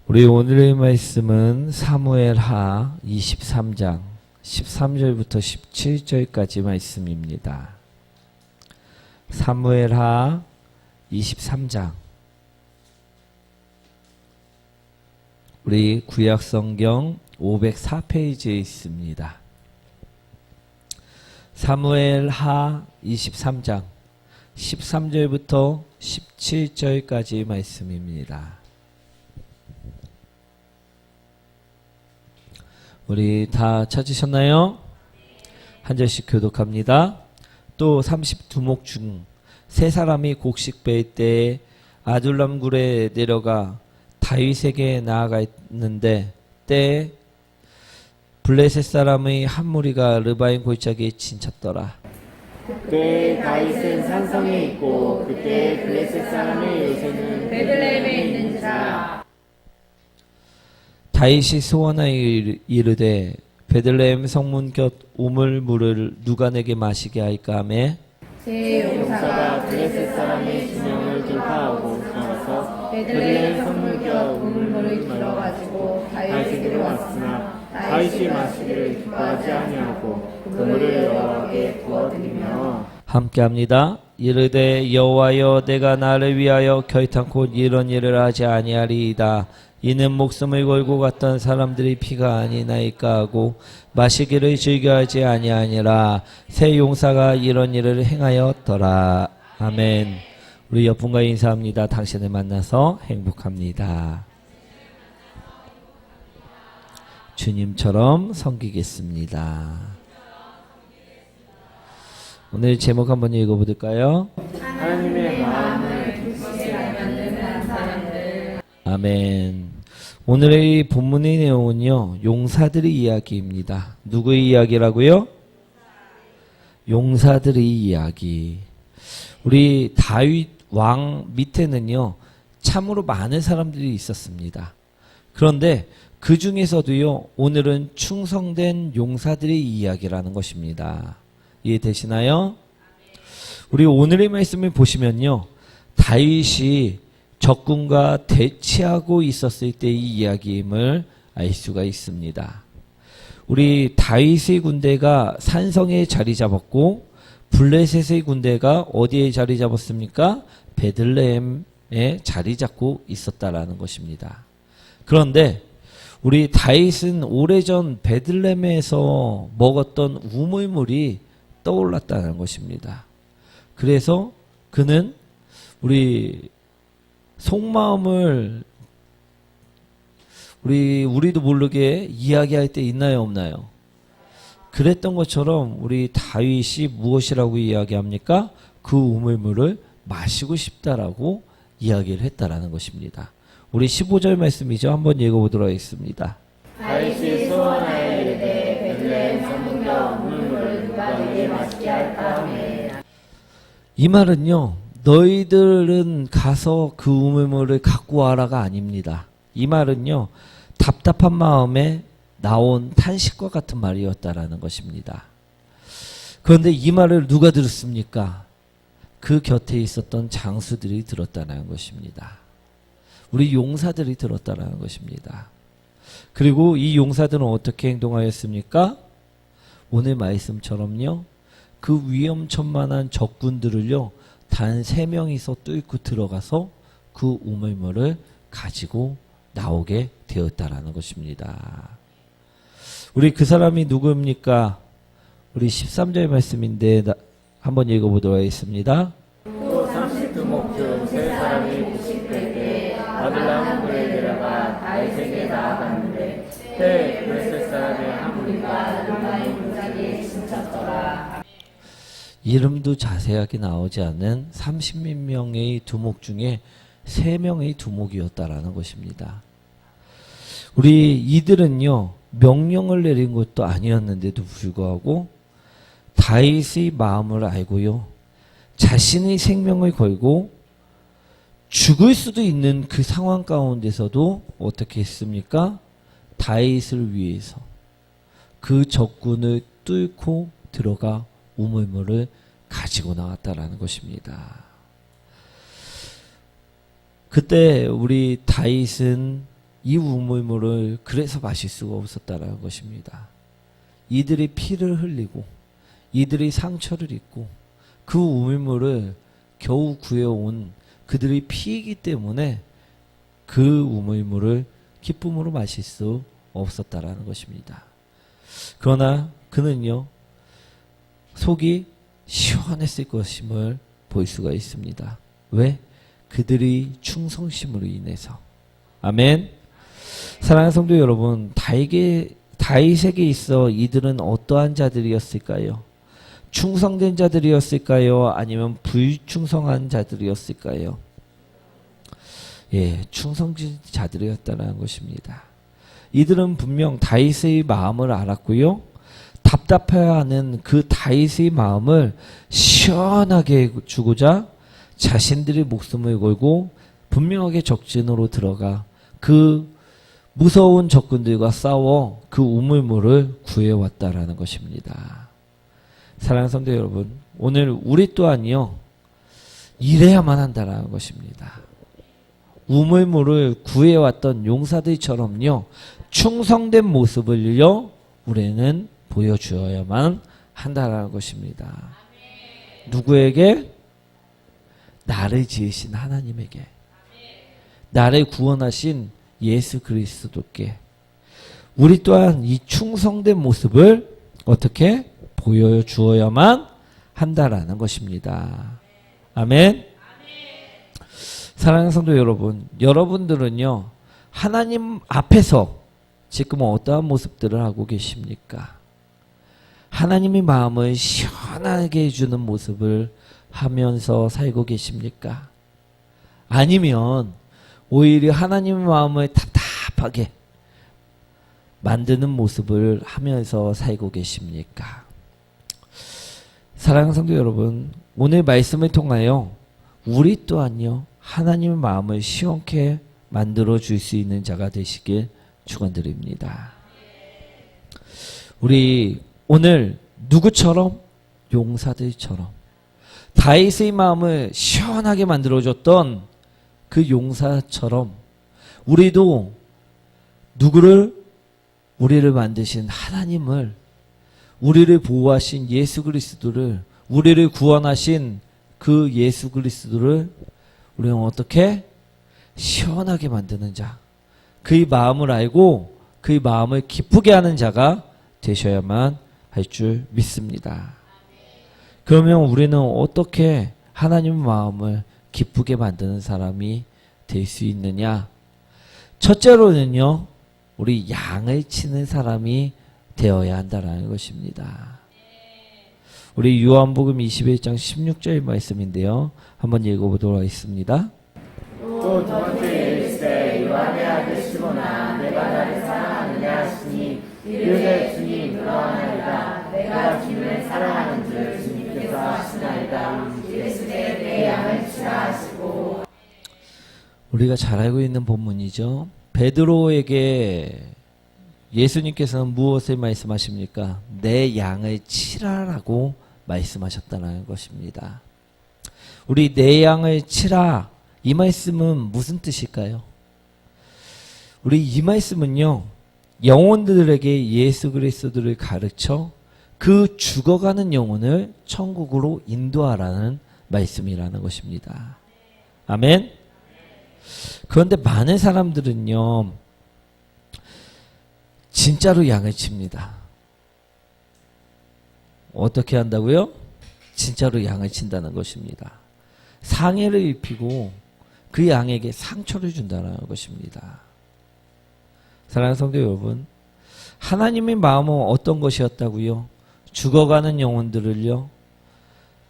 우리 오늘의 말씀은 사무엘하 23장 13절부터 17절까지 말씀입니다. 사무엘하 23장 우리 구약성경 504페이지에 있습니다. 사무엘하 23장 13절부터 17절까지 말씀입니다. 우리 다 찾으셨나요? 한 절씩 교독합니다. 또 32목 중 세 사람이 곡식 뺄 때에 아둘람 굴에 내려가 다윗에게 나아갔는데 때에 블레셋 사람의 한 무리가 르바임 골짜기에 진쳤더라. 그때 다윗은 산성에 있고 그때 블레셋 사람의 요새는 베들레헴에 있는지라. 다윗이 소원하여 이르되 베들레헴 성문 곁 우물물을 누가 내게 마시게 할까 하매 제 용사가 블레셋 사람의 진영을 돌파하고 들어가서 베들레헴 성문 곁 우물물을 길어가지고 다윗에게로 왔으나 다윗이 마시기를 기뻐하지 아니하고 그 물을 여호와께 부어드리며 함께합니다. 이르되 여호와여 내가 나를 위하여 결탄코 이런 일을 하지 아니하리이다. 이는 목숨을 걸고 갔던 사람들의 피가 아니나이까 하고 마시기를 즐겨하지 아니하니라. 새 용사가 이런 일을 행하였더라. 아멘. 우리 옆분과 인사합니다. 당신을 만나서 행복합니다. 주님처럼 섬기겠습니다. 오늘 제목 한번 읽어볼까요? 하나님의 마음을 깊이 알는 사람들. 아멘. 오늘의 본문의 내용은요, 용사들의 이야기입니다. 누구의 이야기라고요? 용사들의 이야기. 우리 다윗 왕 밑에는요, 참으로 많은 사람들이 있었습니다. 그런데 그 중에서도요, 오늘은 충성된 용사들의 이야기라는 것입니다. 이해되시나요? 우리 오늘의 말씀을 보시면요, 다윗이 적군과 대치하고 있었을 때의 이야기임을 알 수가 있습니다. 우리 다윗의 군대가 산성에 자리 잡았고 블레셋의 군대가 어디에 자리 잡았습니까? 베들레헴에 자리 잡고 있었다라는 것입니다. 그런데 우리 다윗은 오래전 베들레헴에서 먹었던 우물물이 떠올랐다는 것입니다. 그래서 그는 속마음을 우리도 모르게 이야기할 때 있나요, 없나요? 그랬던 것처럼 우리 다윗이 무엇이라고 이야기합니까? 그 우물물을 마시고 싶다라고 이야기를 했다라는 것입니다. 우리 15절 말씀이죠. 한번 읽어보도록 하겠습니다. 다윗이 소원하여 이르되 베들레헴 성문 곁 우물물을 누가 내게 마시게 할까 하매. 이 말은요, 너희들은 가서 그 우물물을 갖고 와라가 아닙니다. 이 말은요, 답답한 마음에 나온 탄식과 같은 말이었다라는 것입니다. 그런데 이 말을 누가 들었습니까? 그 곁에 있었던 장수들이 들었다는 것입니다. 우리 용사들이 들었다는 것입니다. 그리고 이 용사들은 어떻게 행동하였습니까? 오늘 말씀처럼요, 그 위험천만한 적군들을요, 단 3명이서 뚫고 들어가서 그 우물물을 가지고 나오게 되었다라는 것입니다. 우리 그 사람이 누구입니까? 우리 13절 말씀인데 한번 읽어보도록 하겠습니다. 또 32목 중 세 사람이 곡식 뺄 때 아둘람 굴에 내려가 다윗에게 나아갔는데 때 블레셋 사람의 한 무리가 르바임 골짜기에 진쳤더라. 이름도 자세하게 나오지 않은 30몇 명의 두목 중에 3명의 두목이었다라는 것입니다. 우리 이들은요, 명령을 내린 것도 아니었는데도 불구하고 다윗의 마음을 알고요, 자신의 생명을 걸고 죽을 수도 있는 그 상황 가운데서도 어떻게 했습니까? 다윗을 위해서 그 적군을 뚫고 들어가 우물물을 가지고 나왔다라는 것입니다. 그때 우리 다윗은 이 우물물을 그래서 마실 수가 없었다라는 것입니다. 이들이 피를 흘리고 이들이 상처를 입고 그 우물물을 겨우 구해온 그들의 피이기 때문에 그 우물물을 기쁨으로 마실 수 없었다라는 것입니다. 그러나 그는요, 속이 시원했을 것임을 볼 수가 있습니다. 왜? 그들의 충성심으로 인해서. 아멘. 사랑하는 성도 여러분, 다윗에게 있어 이들은 어떠한 자들이었을까요? 충성된 자들이었을까요? 아니면 불충성한 자들이었을까요? 예, 충성진 자들이었다는 것입니다. 이들은 분명 다윗의 마음을 알았고요. 답답해하는 그 다윗의 마음을 시원하게 주고자 자신들의 목숨을 걸고 분명하게 적진으로 들어가 그 무서운 적군들과 싸워 그 우물물을 구해왔다라는 것입니다. 사랑하는 성도 여러분, 오늘 우리 또한요, 이래야만 한다라는 것입니다. 우물물을 구해왔던 용사들처럼요, 충성된 모습을요, 우리는 보여주어야만 한다라는 것입니다. 누구에게? 나를 지으신 하나님에게, 나를 구원하신 예수 그리스도께 우리 또한 이 충성된 모습을 어떻게 보여주어야만 한다라는 것입니다. 아멘. 사랑하는 성도 여러분, 여러분들은요, 하나님 앞에서 지금 어떠한 모습들을 하고 계십니까? 하나님의 마음을 시원하게 해주는 모습을 하면서 살고 계십니까? 아니면 오히려 하나님의 마음을 답답하게 만드는 모습을 하면서 살고 계십니까? 사랑하는 성도 여러분, 오늘 말씀을 통하여 우리 또한요, 하나님의 마음을 시원케 만들어 줄 수 있는 자가 되시길 축원드립니다. 우리 오늘 누구처럼? 용사들처럼 다윗의 마음을 시원하게 만들어줬던 그 용사처럼 우리도 누구를? 우리를 만드신 하나님을, 우리를 보호하신 예수 그리스도를, 우리를 구원하신 그 예수 그리스도를 우리는 어떻게? 시원하게 만드는 자, 그의 마음을 알고 그의 마음을 기쁘게 하는 자가 되셔야만 할 줄 믿습니다. 그러면 우리는 어떻게 하나님의 마음을 기쁘게 만드는 사람이 될 수 있느냐? 첫째로는요, 우리 양을 치는 사람이 되어야 한다는 것입니다. 우리 요한복음 21장 16절 말씀인데요. 한번 읽어보도록 하겠습니다. 또 두 번째 이르시되 요한의 아들 시몬아 내가 나를 사랑하느냐 하시니 이르되 주님 그러하나이다. 내가 주님을 사랑하는 줄 주님께서 아시나이다. 이르시되 내 양을 치라 하시고. 우리가 잘 알고 있는 본문이죠. 베드로에게 예수님께서는 무엇을 말씀하십니까? 내 양을 치라라고 말씀하셨다는 것입니다. 우리 내 양을 치라, 이 말씀은 무슨 뜻일까요? 우리 이 말씀은요, 영혼들에게 예수 그리스도를 가르쳐 그 죽어가는 영혼을 천국으로 인도하라는 말씀이라는 것입니다. 아멘. 그런데 많은 사람들은요, 진짜로 양을 칩니다. 어떻게 한다고요? 진짜로 양을 친다는 것입니다. 상해를 입히고 그 양에게 상처를 준다는 것입니다. 사랑하는 성도 여러분, 하나님의 마음은 어떤 것이었다고요? 죽어가는 영혼들을요,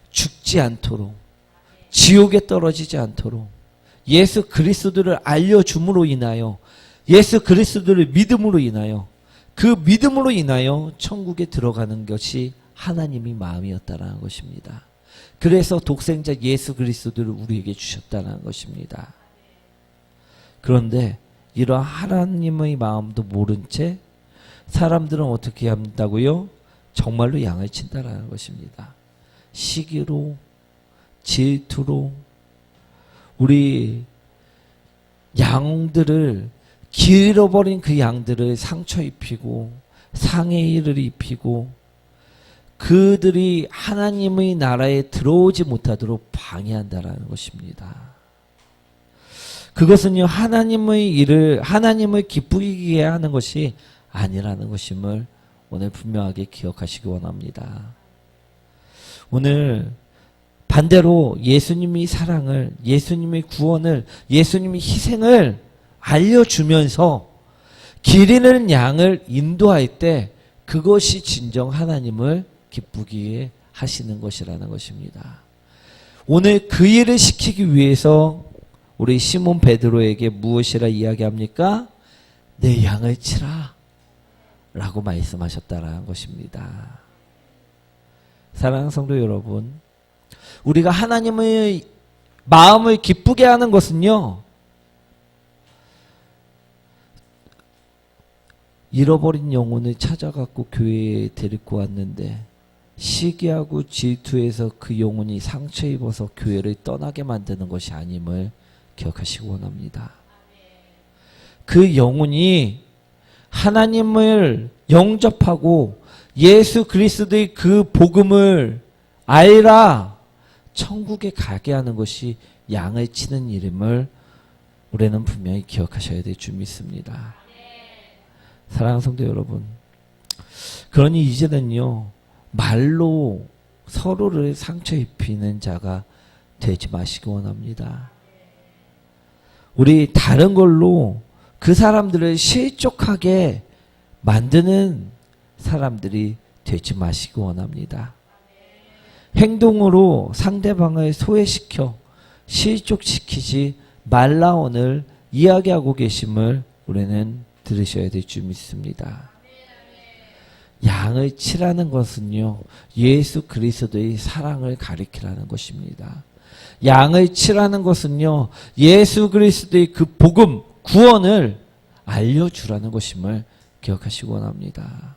죽지 않도록, 지옥에 떨어지지 않도록 예수 그리스도를 알려줌으로 인하여, 예수 그리스도를 믿음으로 인하여, 그 믿음으로 인하여 천국에 들어가는 것이 하나님의 마음이었다는 것입니다. 그래서 독생자 예수 그리스도를 우리에게 주셨다는 것입니다. 그런데 이러한 하나님의 마음도 모른 채 사람들은 어떻게 한다고요? 정말로 양을 친다라는 것입니다. 시기로, 질투로 우리 양들을 잃어버린 그 양들을 상처 입히고 상해를 입히고 그들이 하나님의 나라에 들어오지 못하도록 방해한다라는 것입니다. 그것은요, 하나님의 일을 하나님을 기쁘게 하는 것이 아니라는 것임을 오늘 분명하게 기억하시기 원합니다. 오늘 반대로 예수님의 사랑을, 예수님의 구원을, 예수님의 희생을 알려주면서 길 잃는 양을 인도할 때 그것이 진정 하나님을 기쁘게 하시는 것이라는 것입니다. 오늘 그 일을 시키기 위해서 우리 시몬 베드로에게 무엇이라 이야기합니까? 내 양을 치라 라고 말씀하셨다라는 것입니다. 사랑하는 성도 여러분, 우리가 하나님의 마음을 기쁘게 하는 것은요, 잃어버린 영혼을 찾아갖고 교회에 데리고 왔는데 시기하고 질투해서 그 영혼이 상처 입어서 교회를 떠나게 만드는 것이 아님을 기억하시기 원합니다. 그 영혼이 하나님을 영접하고 예수 그리스도의 그 복음을 알라 천국에 가게 하는 것이 양을 치는 일임을 우리는 분명히 기억하셔야 될 줄 믿습니다. 사랑하는 성도 여러분, 그러니 이제는요, 말로 서로를 상처 입히는 자가 되지 마시기 원합니다. 우리 다른 걸로 그 사람들을 실족하게 만드는 사람들이 되지 마시기 원합니다. 행동으로 상대방을 소외시켜 실족시키지 말라 오늘 이야기하고 계심을 우리는 들으셔야 될 줄 믿습니다. 양을 치라는 것은요, 예수 그리스도의 사랑을 가리키라는 것입니다. 양을 치라는 것은요, 예수 그리스도의 그 복음, 구원을 알려주라는 것임을 기억하시기 원합니다.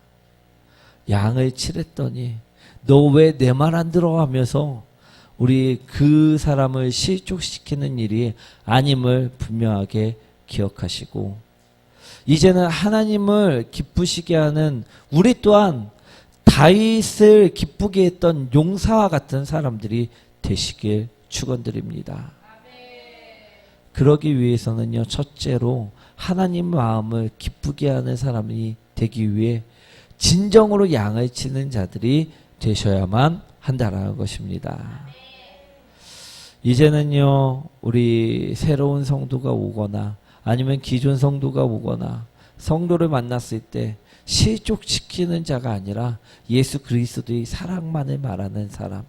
양을 치랬더니 너 왜 내 말 안 들어 하면서 우리 그 사람을 실족시키는 일이 아님을 분명하게 기억하시고, 이제는 하나님을 기쁘시게 하는 우리 또한 다윗을 기쁘게 했던 용사와 같은 사람들이 되시길 축원드립니다. 그러기 위해서는요, 첫째로 하나님 마음을 기쁘게 하는 사람이 되기 위해 진정으로 양을 치는 자들이 되셔야만 한다라는 것입니다. 이제는요, 우리 새로운 성도가 오거나 아니면 기존 성도가 오거나 성도를 만났을 때 실족시키는 자가 아니라 예수 그리스도의 사랑만을 말하는 사람,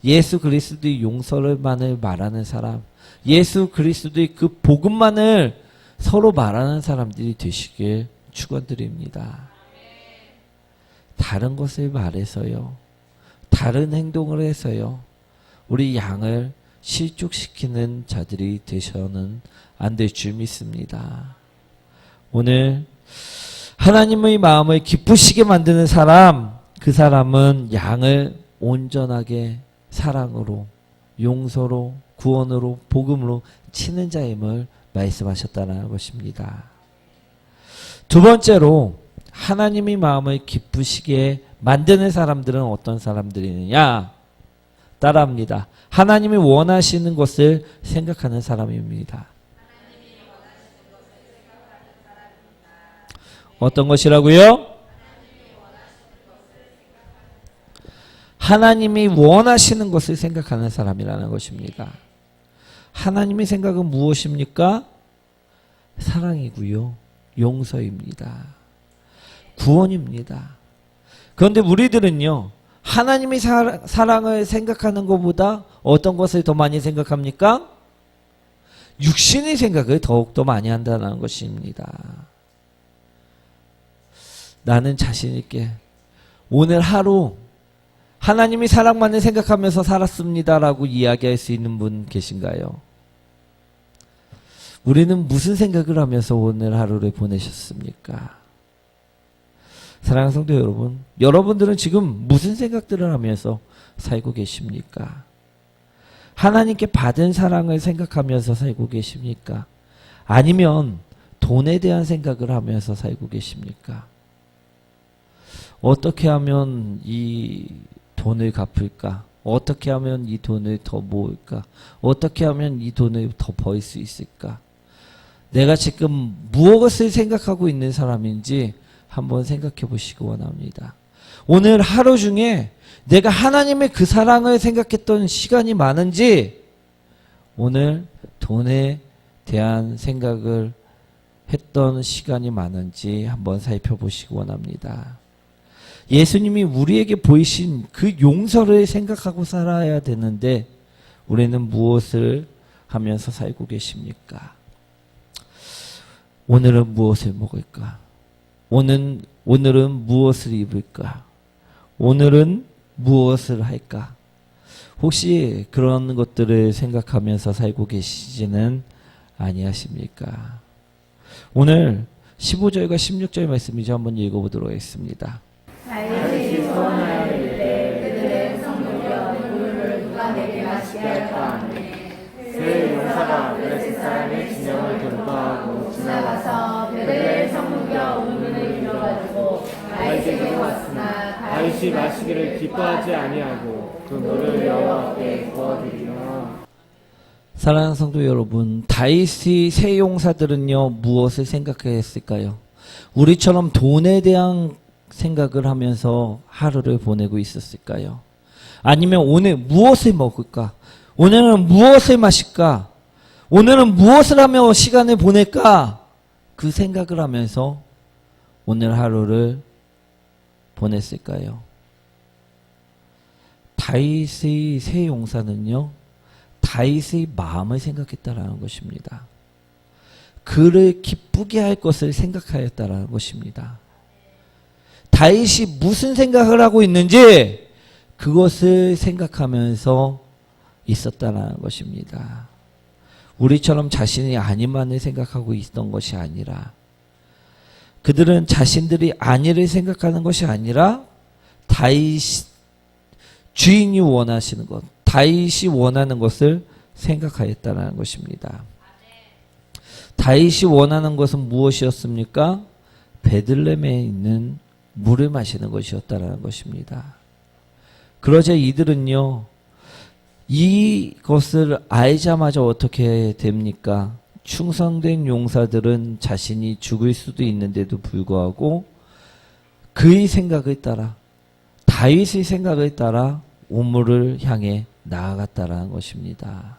예수 그리스도의 용서를만을 말하는 사람, 예수 그리스도의 그 복음만을 서로 말하는 사람들이 되시길 축원드립니다. 다른 것을 말해서요, 다른 행동을 해서요, 우리 양을 실족시키는 자들이 되셔는 안 될 줄 믿습니다. 오늘 하나님의 마음을 기쁘시게 만드는 사람, 그 사람은 양을 온전하게 사랑으로, 용서로, 구원으로, 복음으로 치는 자임을 말씀하셨다는 것입니다. 두 번째로 하나님의 마음을 기쁘시게 만드는 사람들은 어떤 사람들이느냐? 따라합니다. 하나님이 원하시는 것을 생각하는 사람입니다. 어떤 것이라고요? 하나님이 원하시는 것을 생각하는 사람이라는 것입니다. 하나님의 생각은 무엇입니까? 사랑이고요, 용서입니다. 구원입니다. 그런데 우리들은요, 하나님의 사랑을 생각하는 것보다 어떤 것을 더 많이 생각합니까? 육신의 생각을 더욱더 많이 한다는 것입니다. 나는 자신 있게 오늘 하루 하나님이 사랑만을 생각하면서 살았습니다라고 이야기할 수 있는 분 계신가요? 우리는 무슨 생각을 하면서 오늘 하루를 보내셨습니까? 사랑하는 성도 여러분, 여러분들은 지금 무슨 생각들을 하면서 살고 계십니까? 하나님께 받은 사랑을 생각하면서 살고 계십니까? 아니면 돈에 대한 생각을 하면서 살고 계십니까? 어떻게 하면 이 돈을 갚을까? 어떻게 하면 이 돈을 더 모을까? 어떻게 하면 이 돈을 더 벌 수 있을까? 내가 지금 무엇을 생각하고 있는 사람인지 한번 생각해 보시기 원합니다. 오늘 하루 중에 내가 하나님의 그 사랑을 생각했던 시간이 많은지, 오늘 돈에 대한 생각을 했던 시간이 많은지 한번 살펴보시기 원합니다. 예수님이 우리에게 보이신 그 용서를 생각하고 살아야 되는데 우리는 무엇을 하면서 살고 계십니까? 오늘은 무엇을 먹을까? 오늘은 무엇을 입을까? 오늘은 무엇을 할까? 혹시 그런 것들을 생각하면서 살고 계시지는 아니하십니까? 오늘 15절과 16절 말씀이죠. 한번 읽어보도록 하겠습니다. 다윗이 소원하여 이르되 그들의 성도여 물을 누가 내게 마시게 할까 하매 그 용사가 블레셋 사람의 진영을 돌파하고 지나가서 그들의 성도여 우물을 밀어가지고 다윗에게 왔으나 다윗이 마시기를 기뻐하지 아니하고 그 물을 여호와께 부어드리며. 사랑하는 성도 여러분, 다윗의 세 용사들은요 무엇을 생각했을까요? 우리처럼 돈에 대한 생각을 하면서 하루를 보내고 있었을까요? 아니면 오늘 무엇을 먹을까? 오늘은 무엇을 마실까? 오늘은 무엇을 하며 시간을 보낼까? 그 생각을 하면서 오늘 하루를 보냈을까요? 다윗의 세 용사는요, 다윗의 마음을 생각했다라는 것입니다. 그를 기쁘게 할 것을 생각하였다라는 것입니다. 다윗이 무슨 생각을 하고 있는지 그것을 생각하면서 있었다라는 것입니다. 우리처럼 자신이 아니만을 생각하고 있던 것이 아니라, 그들은 자신들이 아니를 생각하는 것이 아니라 다윗 주인이 원하시는 것, 다윗이 원하는 것을 생각하였다는 것입니다. 다윗이 원하는 것은 무엇이었습니까? 베들레헴에 있는 물을 마시는 것이었다는 것입니다. 그러자 이들은요, 이것을 알자마자 어떻게 됩니까? 충성된 용사들은 자신이 죽을 수도 있는데도 불구하고 그의 생각을 따라, 다윗의 생각을 따라 우물을 향해 나아갔다라는 것입니다.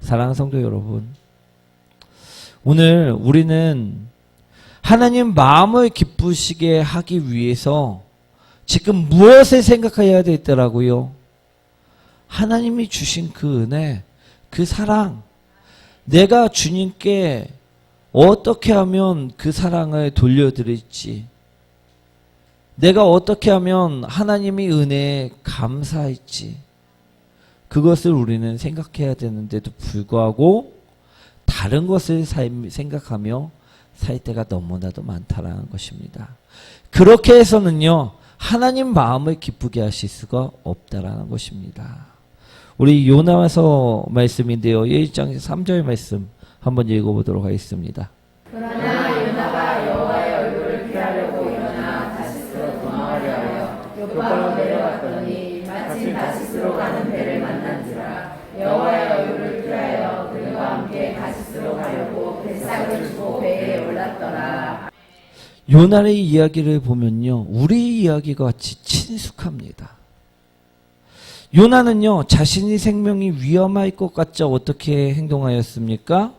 사랑하는 성도 여러분, 오늘 우리는 하나님 마음을 기쁘시게 하기 위해서 지금 무엇을 생각해야 되더라고요? 하나님이 주신 그 은혜, 그 사랑, 내가 주님께 어떻게 하면 그 사랑을 돌려드릴지, 내가 어떻게 하면 하나님의 은혜에 감사할지, 그것을 우리는 생각해야 되는데도 불구하고 다른 것을 생각하며 살 때가 너무나도 많다라는 것입니다. 그렇게 해서는요, 하나님 마음을 기쁘게 하실 수가 없다라는 것입니다. 우리 요나서 말씀인데요, 1장 3절 말씀 한번 읽어보도록 하겠습니다. 그러나 요나가 여호와의 얼굴을 피하려고 일어나 다시스로 도망하려 하여 요바로 내려갔더니 마침 다시스로 가는 배를 만난지라. 여호와의 얼굴을 피하여 그들과 함께 다시스로 가려고 뱃삭을 주고 배에 올랐더라. 요나의 이야기를 보면요, 우리 이야기가 같이 친숙합니다. 요나는요, 자신의 생명이 위험할 것 같자 어떻게 행동하였습니까?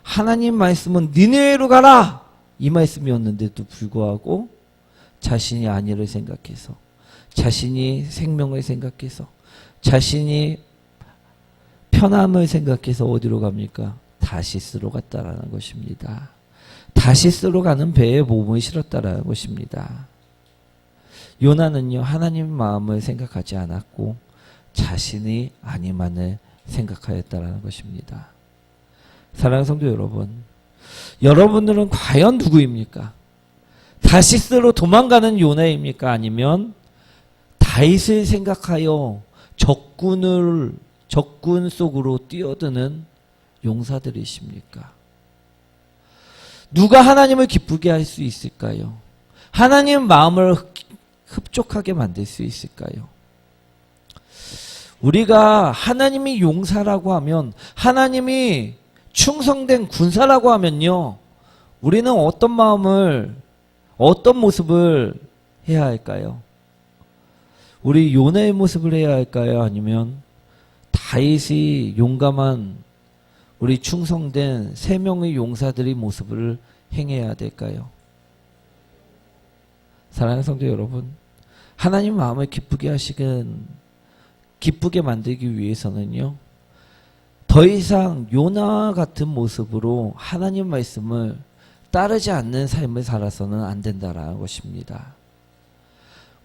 하나님 말씀은 니느웨로 가라! 이 말씀이었는데도 불구하고 자신이 아니를 생각해서, 자신이 생명을 생각해서, 자신이 편함을 생각해서 어디로 갑니까? 다시스로 갔다라는 것입니다. 다시스로 가는 배에 몸을 실었다라는 것입니다. 요나는요, 하나님 마음을 생각하지 않았고 자신이 아니만을 생각하였다라는 것입니다. 사랑하는 성도 여러분, 여러분들은 과연 누구입니까? 다시스로 도망가는 요나입니까? 아니면 다윗을 생각하여 적군 속으로 뛰어드는 용사들이십니까? 누가 하나님을 기쁘게 할 수 있을까요? 하나님 마음을 흡족하게 만들 수 있을까요? 우리가 하나님이 용사라고 하면, 하나님이 충성된 군사라고 하면요, 우리는 어떤 마음을, 어떤 모습을 해야 할까요? 우리 요나의 모습을 해야 할까요? 아니면 다윗이 용감한 우리 충성된 3명의 용사들의 모습을 행해야 될까요? 사랑하는 성도 여러분, 하나님 마음을 기쁘게 만들기 위해서는요, 더 이상 요나 같은 모습으로 하나님 말씀을 따르지 않는 삶을 살아서는 안 된다라는 것입니다.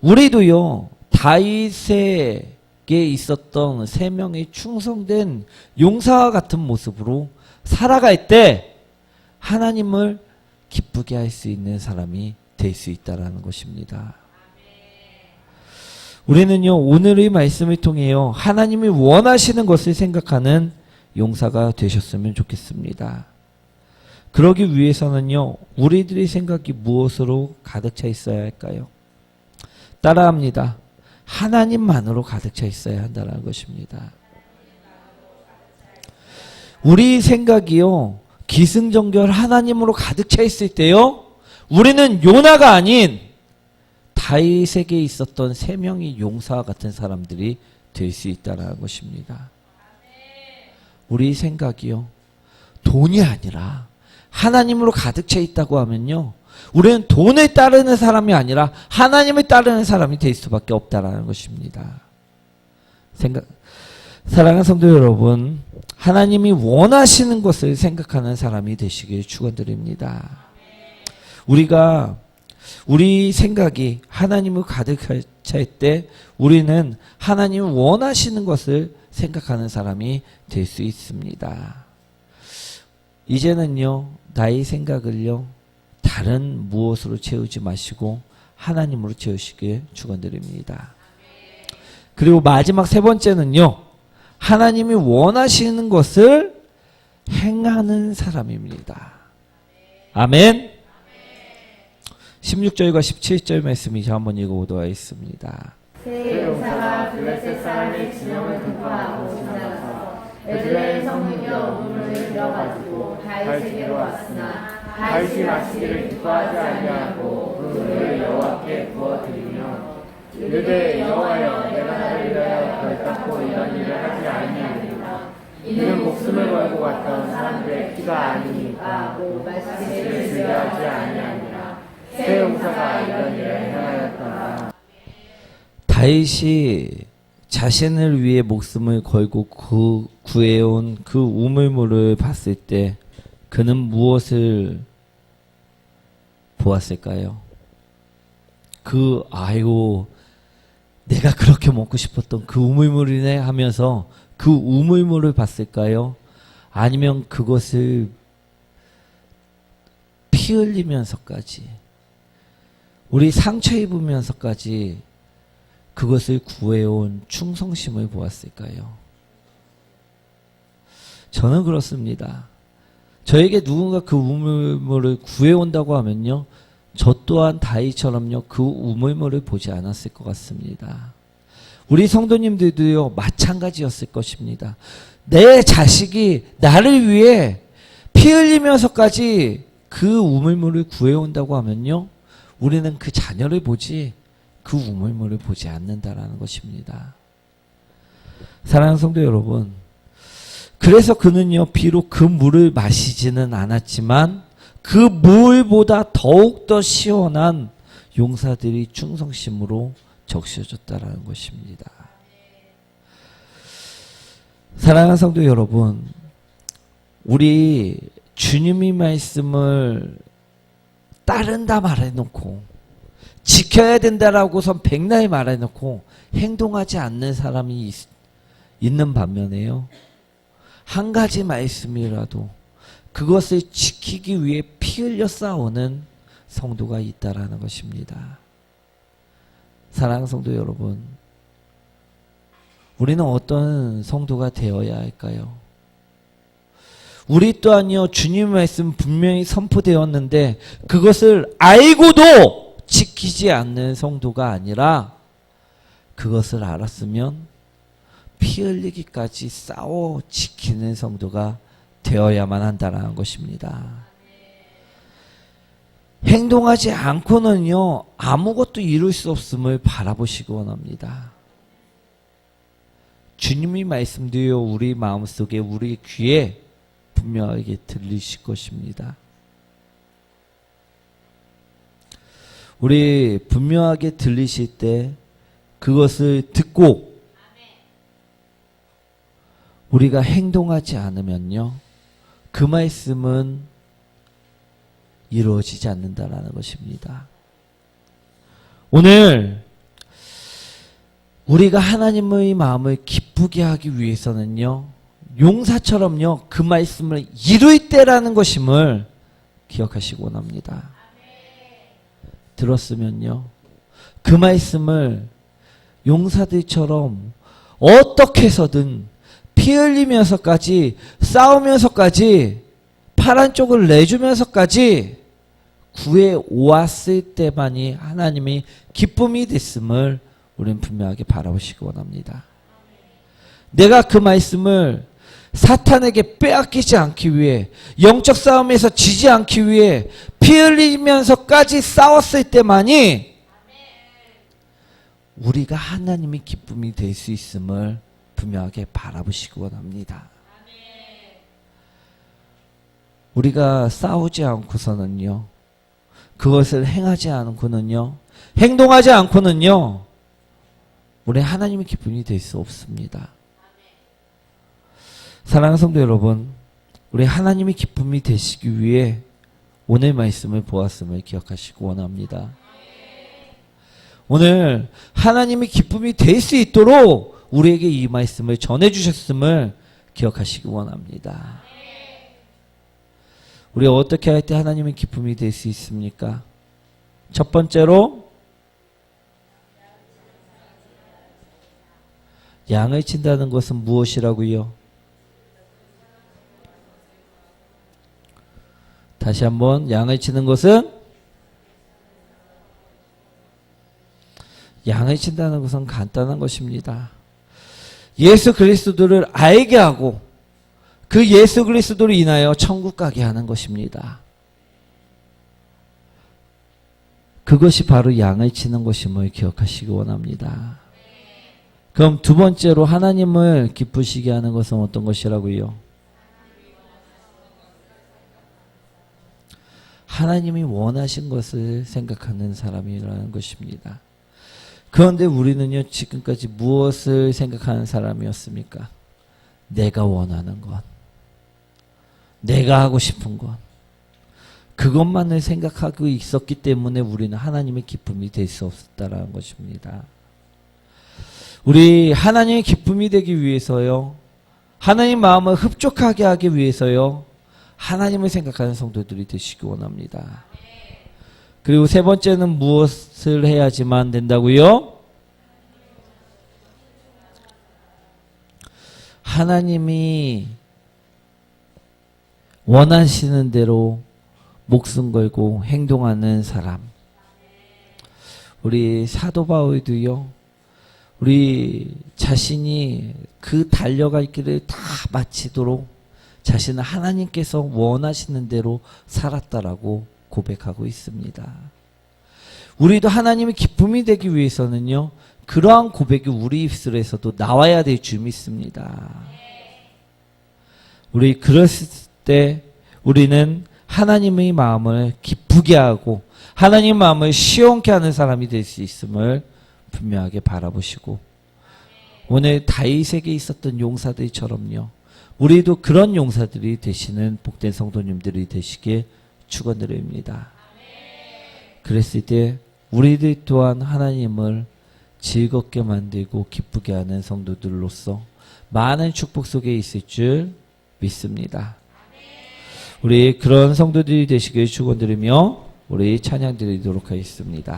우리도요, 다윗에게 있었던 3명의 충성된 용사와 같은 모습으로 살아갈 때 하나님을 기쁘게 할 수 있는 사람이 될 수 있다라는 것입니다. 우리는요, 오늘의 말씀을 통해요, 하나님이 원하시는 것을 생각하는 용사가 되셨으면 좋겠습니다. 그러기 위해서는요, 우리들의 생각이 무엇으로 가득 차 있어야 할까요? 따라합니다. 하나님만으로 가득 차 있어야 한다는 것입니다. 우리 생각이요, 기승전결 하나님으로 가득 차 있을 때요, 우리는 요나가 아닌 다윗에게 있었던 3명의 용사와 같은 사람들이 될 수 있다는 것입니다. 우리 생각이요, 돈이 아니라 하나님으로 가득 차 있다고 하면요, 우리는 돈을 따르는 사람이 아니라 하나님을 따르는 사람이 될 수밖에 없다라는 것입니다. 사랑하는 성도 여러분, 하나님이 원하시는 것을 생각하는 사람이 되시길 축원드립니다. 우리 생각이 하나님을 가득 찰 때 우리는 하나님이 원하시는 것을 생각하는 사람이 될 수 있습니다. 이제는요, 나의 생각을요, 다른 무엇으로 채우지 마시고 하나님으로 채우시길 축원드립니다. 그리고 마지막 3번째는요, 하나님이 원하시는 것을 행하는 사람입니다. 아멘. 16절과 17절 말씀이 저 한번 읽어보도록 하겠습니다. 세 용사가 블레셋 사람의 진영을 돌파하고 지나가서 에드레의 성문으로 문을 들어가지고 다윗에게로 왔으나 다윗이 마시기를 기뻐하지 아니하고 그 물을 여호와께 부어드리며 이르되 여호와여 내가 나를 위하여 결단코 이런 일을 하지 아니하리라. 이는 목숨을 걸고 갔던 사람들의 피가 아니니까 하고 말씀을 즐겨하지 아니하니라. 세 용사가 이런 일을 행하였더라. 다윗이 자신을 위해 목숨을 걸고 구해온 그 우물물을 봤을 때 그는 무엇을 보았을까요? 아이고, 내가 그렇게 먹고 싶었던 그 우물물이네 하면서 그 우물물을 봤을까요? 아니면 그것을 피 흘리면서까지, 우리 상처 입으면서까지 그것을 구해온 충성심을 보았을까요? 저는 그렇습니다. 저에게 누군가 그 우물물을 구해온다고 하면요, 저 또한 다윗처럼요, 그 우물물을 보지 않았을 것 같습니다. 우리 성도님들도요, 마찬가지였을 것입니다. 내 자식이 나를 위해 피 흘리면서까지 그 우물물을 구해온다고 하면요, 우리는 그 자녀를 보지 그 우물물을 보지 않는다라는 것입니다. 사랑하는 성도 여러분, 그래서 그는요, 비록 그 물을 마시지는 않았지만 그 물보다 더욱더 시원한 용사들이 충성심으로 적셔졌다라는 것입니다. 사랑하는 성도 여러분, 우리 주님의 말씀을 따른다 말해놓고 지켜야 된다라고선 백날 말해놓고 행동하지 않는 사람이 있는 반면에요, 한 가지 말씀이라도 그것을 지키기 위해 피 흘려 싸우는 성도가 있다라는 것입니다. 사랑하는 성도 여러분, 우리는 어떤 성도가 되어야 할까요? 우리 또한요, 주님의 말씀 분명히 선포되었는데 그것을 알고도 지키지 않는 성도가 아니라 그것을 알았으면 피 흘리기까지 싸워 지키는 성도가 되어야만 한다는 것입니다. 행동하지 않고는요, 아무것도 이룰 수 없음을 바라보시기 원합니다. 주님이 말씀드려 우리 마음속에, 우리 귀에 분명하게 들리실 것입니다. 우리 분명하게 들리실 때 그것을 듣고 우리가 행동하지 않으면요, 그 말씀은 이루어지지 않는다라는 것입니다. 오늘 우리가 하나님의 마음을 기쁘게 하기 위해서는요, 용사처럼요, 그 말씀을 이룰 때라는 것임을 기억하시기 원합니다. 들었으면요, 그 말씀을 용사들처럼 어떻게 해서든 피 흘리면서까지, 싸우면서까지, 파란 쪽을 내주면서까지 구해 오았을 때만이 하나님이 기쁨이 됐음을 우리는 분명하게 바라보시기 원합니다. 내가 그 말씀을 사탄에게 빼앗기지 않기 위해, 영적 싸움에서 지지 않기 위해 피 흘리면서까지 싸웠을 때만이 우리가 하나님의 기쁨이 될 수 있음을 분명하게 바라보시기 원합니다. 우리가 싸우지 않고서는요, 그것을 행하지 않고는요, 행동하지 않고는요, 우리 하나님의 기쁨이 될 수 없습니다. 사랑하는 성도 여러분, 우리 하나님의 기쁨이 되시기 위해 오늘 말씀을 보았음을 기억하시기 원합니다. 오늘 하나님의 기쁨이 될 수 있도록 우리에게 이 말씀을 전해주셨음을 기억하시기 원합니다. 우리가 어떻게 할 때 하나님의 기쁨이 될 수 있습니까? 첫 번째로 양을 친다는 것은 무엇이라고요? 다시 한번, 양을 치는 것은, 양을 친다는 것은 간단한 것입니다. 예수 그리스도를 알게 하고 그 예수 그리스도로 인하여 천국 가게 하는 것입니다. 그것이 바로 양을 치는 것임을 기억하시기 원합니다. 그럼 두 번째로 하나님을 기쁘시게 하는 것은 어떤 것이라고요? 하나님이 원하신 것을 생각하는 사람이라는 것입니다. 그런데 우리는요, 지금까지 무엇을 생각하는 사람이었습니까? 내가 원하는 것, 내가 하고 싶은 것, 그것만을 생각하고 있었기 때문에 우리는 하나님의 기쁨이 될 수 없었다라는 것입니다. 우리 하나님의 기쁨이 되기 위해서요, 하나님 마음을 흡족하게 하기 위해서요, 하나님을 생각하는 성도들이 되시기 원합니다. 그리고 세 번째는 무엇을 해야지만 된다고요? 하나님이 원하시는 대로 목숨 걸고 행동하는 사람. 우리 사도 바울도요, 우리 자신이 그 달려갈 길을 다 마치도록 자신은 하나님께서 원하시는 대로 살았다라고 고백하고 있습니다. 우리도 하나님의 기쁨이 되기 위해서는요, 그러한 고백이 우리 입술에서도 나와야 될 줄 믿습니다. 우리 그랬을 때 우리는 하나님의 마음을 기쁘게 하고 하나님의 마음을 시원케 하는 사람이 될 수 있음을 분명하게 바라보시고, 오늘 다윗에게 있었던 용사들처럼요, 우리도 그런 용사들이 되시는 복된 성도님들이 되시길 축원드립니다. 그랬을 때 우리들 또한 하나님을 즐겁게 만들고 기쁘게 하는 성도들로서 많은 축복 속에 있을 줄 믿습니다. 우리 그런 성도들이 되시길 축원드리며 우리 찬양 드리도록 하겠습니다.